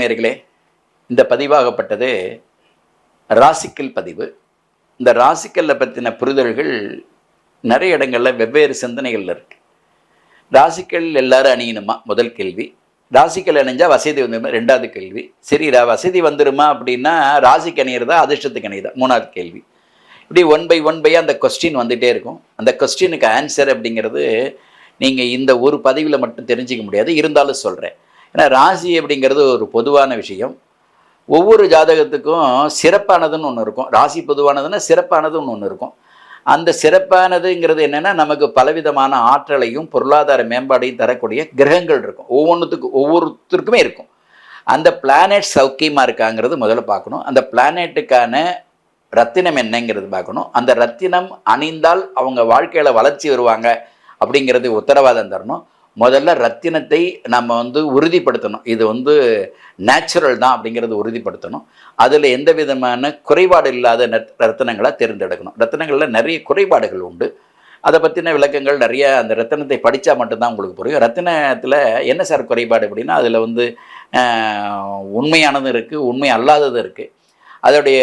வணக்கம் நேயர்களே. இந்த பதிவாகப்பட்டது ராசிக்கல் பதிவு. இந்த ராசிக்கல்ல பற்றின புரிதல்கள் நிறைய இடங்களில் வெவ்வேறு சிந்தனைகள் இருக்கு. ராசிக்கல் எல்லாரும் அணியணுமா? முதல் கேள்வி. ராசிக்கல் அணிஞ்சா வசதி வந்துருமா? ரெண்டாவது கேள்வி. சரி, வசதி வந்துருமா அப்படின்னா ராசிக்கு அணியிறதா அதிர்ஷ்டத்துக்கு அணியுதா? மூணாவது கேள்வி. இப்படி ஒன் பை அந்த கொஸ்டின் வந்துகிட்டே இருக்கும். அந்த கொஸ்டினுக்கு ஆன்சர் அப்படிங்கிறது நீங்கள் இந்த ஒரு பதிவில் மட்டும் தெரிஞ்சிக்க முடியாது, இருந்தாலும் சொல்கிறேன். ஏன்னா ராசி அப்படிங்கிறது ஒரு பொதுவான விஷயம். ஒவ்வொரு ஜாதகத்துக்கும் சிறப்பானதுன்னு ஒன்று இருக்கும். ராசி பொதுவானதுன்னா சிறப்பானதுன்னு ஒன்று இருக்கும். அந்த சிறப்பானதுங்கிறது என்னென்னா, நமக்கு பலவிதமான ஆற்றலையும் பொருளாதார மேம்பாடையும் தரக்கூடிய கிரகங்கள் இருக்கும். ஒவ்வொருத்தருக்குமே இருக்கும். அந்த பிளானெட் சௌக்கியமாக இருக்காங்கிறது முதல்ல பார்க்கணும். அந்த பிளானெட்டுக்கான ரத்தினம் என்னங்கிறது பார்க்கணும். அந்த ரத்தினம் அணிந்தால் அவங்க வாழ்க்கையில் வளர்ச்சி வருவாங்க அப்படிங்கிறது உத்தரவாதம் தரணும். முதல்ல ரத்தினத்தை நம்ம உறுதிப்படுத்தணும். இது நேச்சுரல் தான் அப்படிங்கிறது உறுதிப்படுத்தணும். அதில் எந்த விதமான குறைபாடு இல்லாத ரத்தினங்களை தேர்ந்தெடுக்கணும். ரத்தினங்களில் நிறைய குறைபாடுகள் உண்டு. அதை பற்றின விளக்கங்கள் நிறைய அந்த ரத்தினத்தை படித்தா மட்டும்தான் உங்களுக்கு புரியும். ரத்தினத்தில் என்ன சார் குறைபாடு அப்படின்னா, அதில் உண்மையானதும் இருக்குது, உண்மை அல்லாததும் இருக்குது. அதோடைய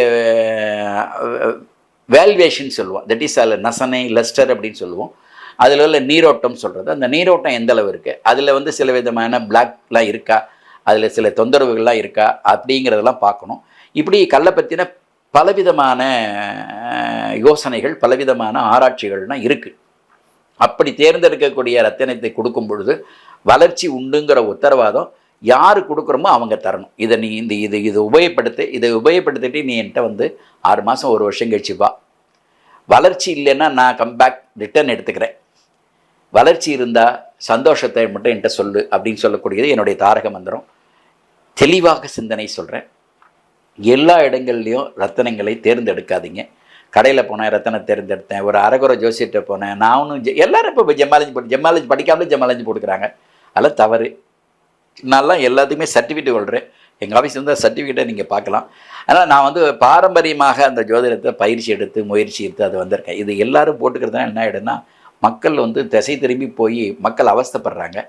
வேல்வேஷன் சொல்லுவோம். தட் இஸ் அதில் நசனை லஸ்டர் அப்படின்னு சொல்லுவோம். அதில் உள்ள நீரோட்டம் சொல்கிறது. அந்த நீரோட்டம் எந்த அளவு இருக்குது, அதில் சில விதமான பிளாக்லாம் இருக்கா, அதில் சில தொந்தரவுகள்லாம் இருக்கா அப்படிங்கிறதெல்லாம் பார்க்கணும். இப்படி கல்லை பற்றின பலவிதமான யோசனைகள், பலவிதமான ஆராய்ச்சிகள்லாம் இருக்குது. அப்படி தேர்ந்தெடுக்கக்கூடிய ரத்தினத்தை கொடுக்கும் பொழுது வளர்ச்சி உண்டுங்கிற உத்தரவாதம் யார் கொடுக்குறோமோ அவங்க தரணும். இதை நீ இதை உபயோகப்படுத்திட்டு நீ என்கிட்ட 6 மாதம் 1 வருஷம் கழிச்சு வா. வளர்ச்சி இல்லைன்னா நான் கம்பேக் ரிட்டர்ன் எடுத்துக்கிறேன். வளர்ச்சி இருந்தால் சந்தோஷத்தை மட்டும் என்கிட்ட சொல்லு அப்படின்னு சொல்லக்கூடியது என்னுடைய தாரக மந்திரம். தெளிவாக சிந்தனை சொல்கிறேன். எல்லா இடங்கள்லையும் ரத்தனங்களை தேர்ந்தெடுக்காதீங்க. கடையில் போனேன், ரத்தனை தேர்ந்தெடுத்தேன். ஒரு அரகுர ஜோசியர்கிட்ட போனேன். நான் ஒன்றும் எல்லாரும் இப்போ ஜெமாலஜி படிக்காமலே ஜெமாலஜி போட்டுக்கிறாங்க. அதெல்லாம் தவறு. நான்லாம் எல்லாத்துக்குமே சர்டிஃபிகேட் கொள்கிறேன். எங்கள் ஆஃபீஸ் சர்டிஃபிகேட்டை நீங்கள் பார்க்கலாம். அதனால் நான் பாரம்பரியமாக அந்த ஜோதிடத்தை பயிற்சி எடுத்து முயற்சி எடுத்து அது வந்திருக்கேன். இது எல்லோரும் போட்டுக்கிறதுனா என்ன ஆகிடுன்னா, மக்கள் திசை திரும்பி போய் மக்கள் அவஸ்தைப்படுறாங்க.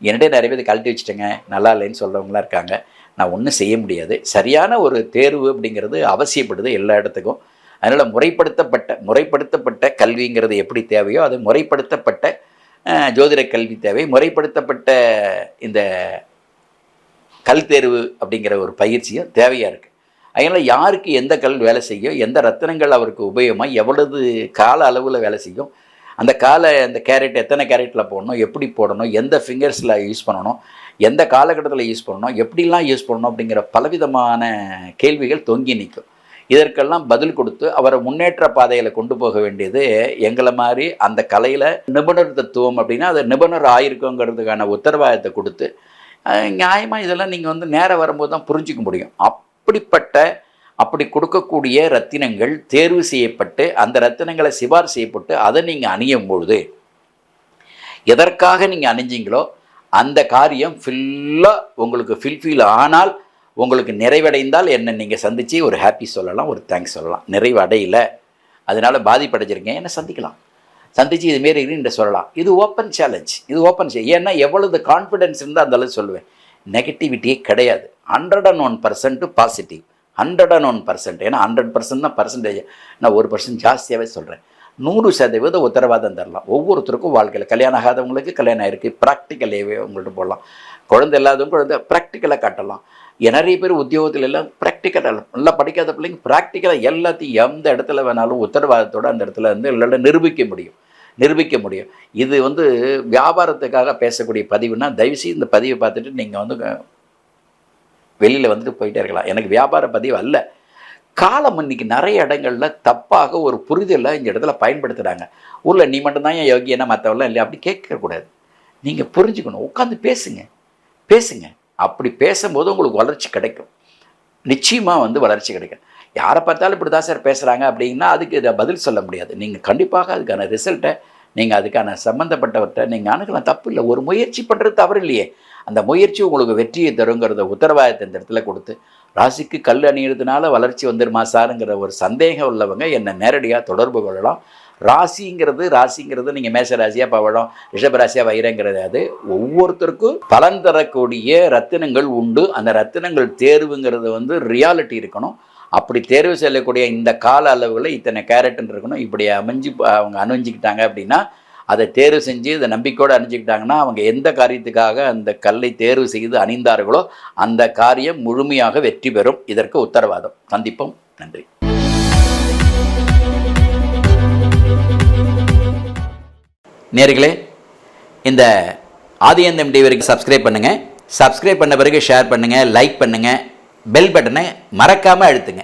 என்னிடையே நிறைய பேர் கழட்டி வச்சுட்டேங்க, நல்லா இல்லைன்னு சொல்கிறவங்களாம் இருக்காங்க. நான் ஒன்றும் செய்ய முடியாது. சரியான ஒரு தேர்வு அப்படிங்கிறது அவசியப்படுது எல்லா இடத்துக்கும். அதனால் முறைப்படுத்தப்பட்ட கல்விங்கிறது எப்படி தேவையோ அது முறைப்படுத்தப்பட்ட ஜோதிட கல்வி தேவை. முறைப்படுத்தப்பட்ட இந்த கல் தேர்வு அப்படிங்கிற ஒரு பயிற்சியும் தேவையாக இருக்குது. அதனால் யாருக்கு எந்த கல் வேலை செய்யும், எந்த ரத்தினங்கள் அவருக்கு உபயோகமாக எவ்வளவு கால அளவில் வேலை செய்யும், அந்த கேரட் எத்தனை கேரட்டில் போடணும், எப்படி போடணும், எந்த ஃபிங்கர்ஸில் யூஸ் பண்ணணும், எந்த காலகட்டத்தில் யூஸ் பண்ணணும், எப்படிலாம் யூஸ் பண்ணணும் அப்படிங்கிற பலவிதமான கேள்விகள் தொங்கி நிற்கும். இதற்கெல்லாம் பதில் கொடுத்து அவரை முன்னேற்ற பாதையில் கொண்டு போக வேண்டியது எங்களை மாதிரி அந்த கலையில் நிபுணர் தத்துவம் அப்படின்னா அது நிபுணர் ஆயிருக்குங்கிறதுக்கான உத்தரவாதத்தை கொடுத்து நியாயமாக இதெல்லாம் நீங்கள் நேரம் வரும்போது தான் புரிஞ்சிக்க முடியும். அப்படி கொடுக்கக்கூடிய ரத்தினங்கள் தேர்வு செய்யப்பட்டு அந்த ரத்தினங்களை சிபாரிசு செய்யப்பட்டு அதை நீங்கள் அணியும் பொழுது எதற்காக நீங்கள் அணிஞ்சிங்களோ அந்த காரியம் ஃபுல்லாக உங்களுக்கு ஃபில்ஃபில் ஆனால், உங்களுக்கு நிறைவடைந்தால் என்ன நீங்கள் சந்தித்து ஒரு ஹாப்பி சொல்லலாம், ஒரு தேங்க்ஸ் சொல்லலாம். நிறைவு அடையலை, அதனால் பாதிப்படைஞ்சிருக்கேன், என்ன சந்தித்து இதுமாரி என்று சொல்லலாம். இது ஓப்பன் சேலஞ்ச். ஏன்னா எவ்வளவு கான்ஃபிடென்ஸ் இருந்தால் அந்த அளவு சொல்லுவேன். நெகட்டிவிட்டியே கிடையாது. 101% பாசிட்டிவ். 101%. ஏன்னா 100% தான் பர்சன்டேஜ். நான் 1% ஜாஸ்தியாகவே சொல்கிறேன். 100% உத்தரவாதம் தரலாம். ஒவ்வொருத்தருக்கும் வாழ்க்கையில் கல்யாணம் ஆகாதவங்களுக்கு கல்யாணம் இருக்குது, ப்ராக்டிக்கலாகவே உங்கள்கிட்ட போடலாம். குழந்தை இல்லாதவங்க ப்ராக்டிக்கலாக காட்டலாம். நிறைய பேர் உத்தியோகத்தில் எல்லாம் ப்ராக்டிக்கலாக, நல்லா படிக்காத பிள்ளைங்க ப்ராக்டிக்கலாக எல்லாத்தையும் எந்த இடத்துல வேணாலும் உத்தரவாதத்தோடு அந்த இடத்துல எல்லாம் நிரூபிக்க முடியும். இது வியாபாரத்துக்காக பேசக்கூடிய பதிவுனா தயவுசெய்து இந்த பதிவை பார்த்துட்டு நீங்கள் வெளியில் போயிட்டே இருக்கலாம். எனக்கு வியாபார பதிவு அல்ல. காலம் இன்னைக்கு நிறைய இடங்களில் தப்பாக ஒரு புரிதலை இந்த இடத்துல பயன்படுத்துகிறாங்க. ஊரில் நீ மட்டும்தான் ஏன் யோகியனா மற்றவெல்லாம் இல்லை அப்படி கேட்கக்கூடாது. நீங்கள் புரிஞ்சுக்கணும். உட்காந்து பேசுங்க. அப்படி பேசும்போது உங்களுக்கு வளர்ச்சி கிடைக்கும். நிச்சயமாக வளர்ச்சி கிடைக்கும். யாரை பார்த்தாலும் இப்படி தான் சார் பேசுகிறாங்க அப்படின்னா அதுக்கு இதை பதில் சொல்ல முடியாது. நீங்கள் கண்டிப்பாக அதுக்கான ரிசல்ட்டை நீங்கள் அதுக்கான சம்மந்தப்பட்டவர்கிட்ட நீங்கள் அணுகலாம். தப்பு இல்லை. ஒரு முயற்சி பண்ணுறது தவறு இல்லையே. அந்த முயற்சி உங்களுக்கு வெற்றியை தருங்கிறத உத்தரவாதத்தை இந்த இடத்துல கொடுத்து, ராசிக்கு கல் அணிகிறதுனால வளர்ச்சி வந்துடுமா சாருங்கிற ஒரு சந்தேகம் உள்ளவங்க என்னை நேரடியாக தொடர்பு கொள்ளலாம். ராசிங்கிறது நீங்கள் மேஷ ராசியாக பவழம், ரிஷப ராசியாக வைரங்கிறது, அது ஒவ்வொருத்தருக்கும் பலன் தரக்கூடிய ரத்தினங்கள் உண்டு. அந்த ரத்தினங்கள் தேர்வுங்கிறது வந்து ரியாலிட்டி இருக்கணும். அப்படி தேர்வு செய்யக்கூடிய இந்த கால அளவில் இத்தனை கேரட்னு இருக்கணும். இப்படி அவங்க அணிஞ்சிக்கிட்டாங்க அப்படின்னா, அதை தேர்வு செஞ்சு இதை நம்பிக்கையோடு அணிஞ்சிக்கிட்டாங்கன்னா, அவங்க எந்த காரியத்துக்காக அந்த கல்லை தேர்வு செய்து அணிந்தார்களோ அந்த காரியம் முழுமையாக வெற்றி பெறும். இதற்கு உத்தரவாதம். சந்திப்போம். நன்றி. நேயர்களே, இந்த ஆதியந்தம் டிவி வரைக்கும் சப்ஸ்கிரைப் பண்ணுங்கள். சப்ஸ்கிரைப் பண்ண பிறகு ஷேர் பண்ணுங்கள், லைக் பண்ணுங்கள், பெல் பட்டனை மறக்காமல் அழுத்துங்க.